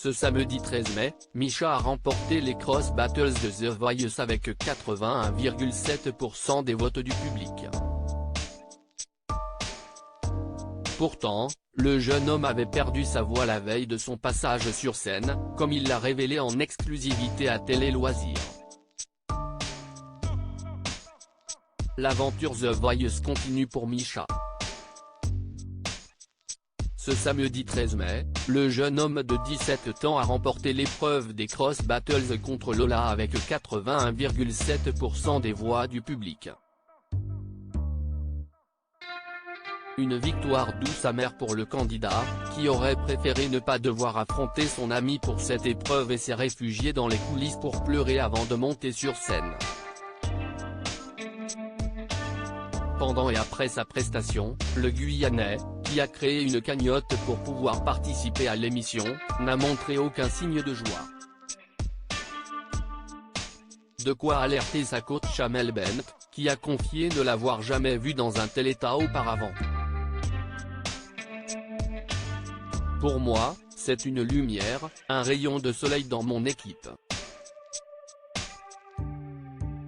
Ce samedi 13 mai, Misha a remporté les Cross Battles de The Voice avec 81,7% des votes du public. Pourtant, le jeune homme avait perdu sa voix la veille de son passage sur scène, comme il l'a révélé en exclusivité à Télé Loisirs. L'aventure The Voice continue pour Misha. Ce samedi 13 mai, le jeune homme de 17 ans a remporté l'épreuve des Cross Battles contre Lola avec 81,7% des voix du public. Une victoire douce amère pour le candidat, qui aurait préféré ne pas devoir affronter son ami pour cette épreuve et s'est réfugié dans les coulisses pour pleurer avant de monter sur scène. Pendant et après sa prestation, le Guyanais, qui a créé une cagnotte pour pouvoir participer à l'émission, n'a montré aucun signe de joie. De quoi alerter sa coach Amel Bent, qui a confié ne l'avoir jamais vu dans un tel état auparavant. Pour moi, c'est une lumière, un rayon de soleil dans mon équipe.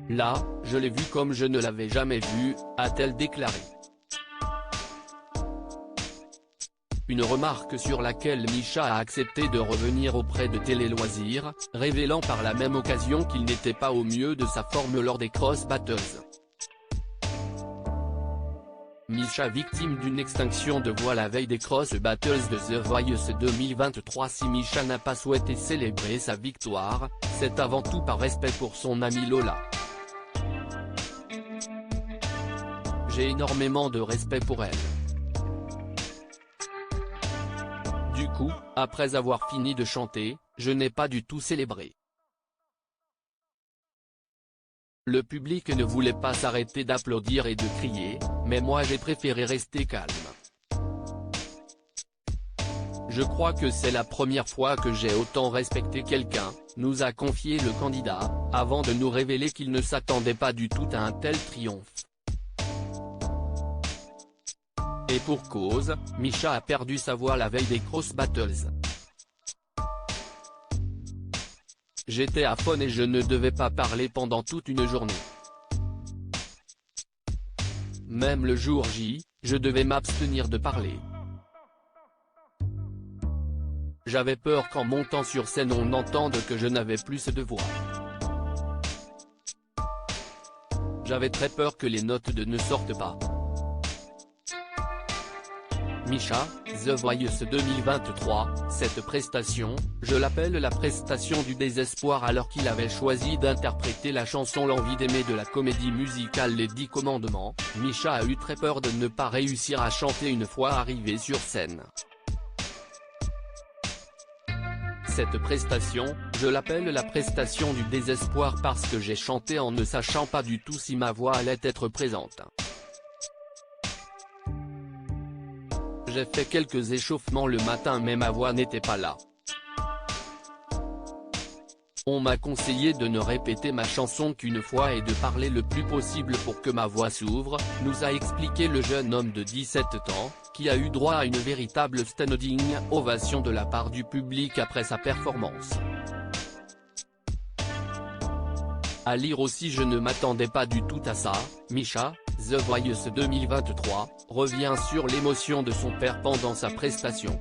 Là, je l'ai vu comme je ne l'avais jamais vu, a-t-elle déclaré. Une remarque sur laquelle Misha a accepté de revenir auprès de Télé Loisirs, révélant par la même occasion qu'il n'était pas au mieux de sa forme lors des Cross Battles. Misha victime d'une extinction de voix la veille des Cross Battles de The Voice 2023. Si Misha n'a pas souhaité célébrer sa victoire, c'est avant tout par respect pour son amie Lola. J'ai énormément de respect pour elle. Du coup, après avoir fini de chanter, je n'ai pas du tout célébré. Le public ne voulait pas s'arrêter d'applaudir et de crier, mais moi j'ai préféré rester calme. Je crois que c'est la première fois que j'ai autant respecté quelqu'un, nous a confié le candidat, avant de nous révéler qu'il ne s'attendait pas du tout à un tel triomphe. Et pour cause, Misha a perdu sa voix la veille des Cross Battles. J'étais à fond et je ne devais pas parler pendant toute une journée. Même le jour J, je devais m'abstenir de parler. J'avais peur qu'en montant sur scène on entende que je n'avais plus de voix. J'avais très peur que les notes ne sortent pas. Misha, The Voice 2023, cette prestation, je l'appelle la prestation du désespoir alors qu'il avait choisi d'interpréter la chanson L'envie d'aimer de la comédie musicale Les 10 commandements, Misha a eu très peur de ne pas réussir à chanter une fois arrivé sur scène. Cette prestation, je l'appelle la prestation du désespoir parce que j'ai chanté en ne sachant pas du tout si ma voix allait être présente. J'ai fait quelques échauffements le matin mais ma voix n'était pas là. On m'a conseillé de ne répéter ma chanson qu'une fois et de parler le plus possible pour que ma voix s'ouvre, nous a expliqué le jeune homme de 17 ans, qui a eu droit à une véritable standing ovation de la part du public après sa performance. À lire aussi je ne m'attendais pas du tout à ça, Misha, The Voice 2023, revient sur l'émotion de son père pendant sa prestation.